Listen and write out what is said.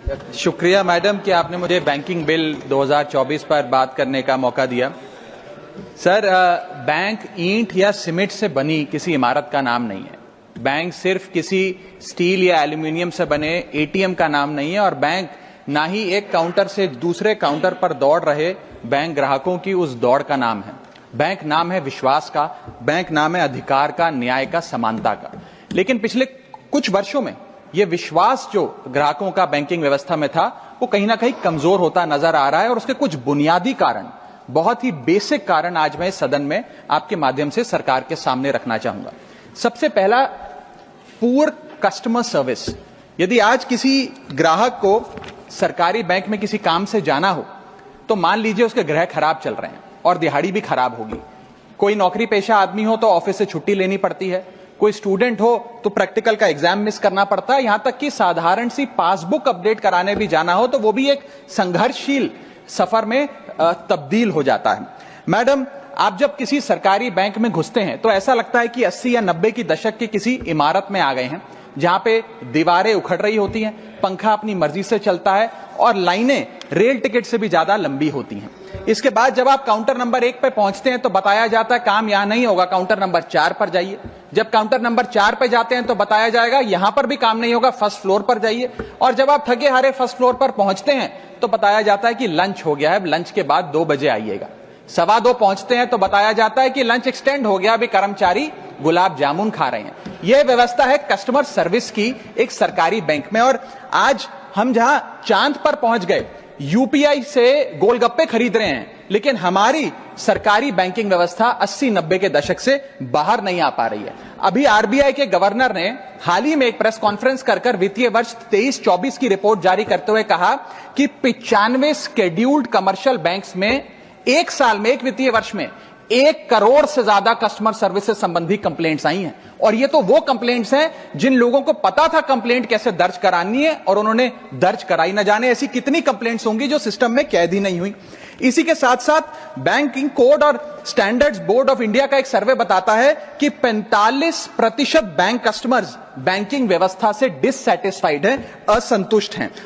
शुक्रिया मैडम कि आपने मुझे बैंकिंग बिल 2024 पर बात करने का मौका दिया। सर, बैंक ईंट या सीमेंट से बनी किसी इमारत का नाम नहीं है। बैंक सिर्फ किसी स्टील या एल्यूमिनियम से बने एटीएम का नाम नहीं है, और बैंक ना ही एक काउंटर से दूसरे काउंटर पर दौड़ रहे बैंक ग्राहकों की उस दौड़ का नाम है। बैंक नाम है विश्वास का, बैंक नाम है अधिकार का, न्याय का, समानता का। लेकिन पिछले कुछ वर्षों में यह विश्वास जो ग्राहकों का बैंकिंग व्यवस्था में था, वो कहीं ना कहीं कमजोर होता नजर आ रहा है, और उसके कुछ बुनियादी कारण, बहुत ही बेसिक कारण आज मैं सदन में आपके माध्यम से सरकार के सामने रखना चाहूंगा। सबसे पहला, पुअर कस्टमर सर्विस। यदि आज किसी ग्राहक को सरकारी बैंक में किसी काम से जाना हो, तो मान लीजिए उसके ग्रह खराब चल रहे हैं और दिहाड़ी भी खराब होगी। कोई नौकरी पेशा आदमी हो तो ऑफिस से छुट्टी लेनी पड़ती है, कोई स्टूडेंट हो तो प्रैक्टिकल का एग्जाम मिस करना पड़ता है, यहां तक कि साधारण सी पासबुक अपडेट कराने भी जाना हो तो वो भी एक संघर्षशील सफर में तब्दील हो जाता है। मैडम, आप जब किसी सरकारी बैंक में घुसते हैं तो ऐसा लगता है कि 80 या 90 की दशक की किसी इमारत में आ गए हैं, जहां पे दीवारें उखड़ रही होती हैं, पंखा अपनी मर्जी से चलता है और लाइनें रेल टिकट से भी ज्यादा लंबी होती हैं। इसके बाद जब आप काउंटर नंबर 1 पे पहुंचते हैं तो बताया जाता है काम यहां नहीं होगा, काउंटर नंबर 4 पर जाइए। जब काउंटर नंबर 4 पे जाते हैं तो बताया जाएगा यहां पर भी काम नहीं होगा, फर्स्ट फ्लोर पर जाइए। और जब आप थके हारे फर्स्ट फ्लोर पर पहुंचते हैं तो बताया जाता है कि लंच हो गया है, लंच के बाद 2 बजे आइएगा। 2:15 पहुंचते हैं तो बताया जाता है कि लंच एक्सटेंड हो गया, अभी कर्मचारी गुलाब जामुन खा रहे हैं। यह व्यवस्था है कस्टमर सर्विस की एक सरकारी बैंक में। और आज हम जहां चांद पर पहुंच गए, यूपीआई से गोलगप्पे खरीद रहे हैं, लेकिन हमारी सरकारी बैंकिंग व्यवस्था 80-90 के दशक से बाहर नहीं आ पा रही है। अभी आरबीआई के गवर्नर ने हाल ही में एक प्रेस कॉन्फ्रेंस कर वित्तीय वर्ष 23-24 की रिपोर्ट जारी करते हुए कहा कि 95 शेड्यूल्ड कमर्शियल बैंक्स में एक साल में, एक वित्तीय वर्ष में 1 करोड़ से ज्यादा कस्टमर सर्विस से संबंधी कंप्लेंट्स आई हैं। और ये तो वो कंप्लेंट्स हैं जिन लोगों को पता था कंप्लेंट कैसे दर्ज करानी है और उन्होंने दर्ज कराई। न जाने ऐसी कितनी कंप्लेंट्स होंगी जो सिस्टम में कैद ही नहीं हुई। इसी के साथ साथ बैंकिंग कोड और स्टैंडर्ड्स बोर्ड ऑफ इंडिया का एक सर्वे बताता है कि 45% बैंक कस्टमर्स बैंकिंग व्यवस्था से डिससैटिस्फाइड हैं, असंतुष्ट हैं।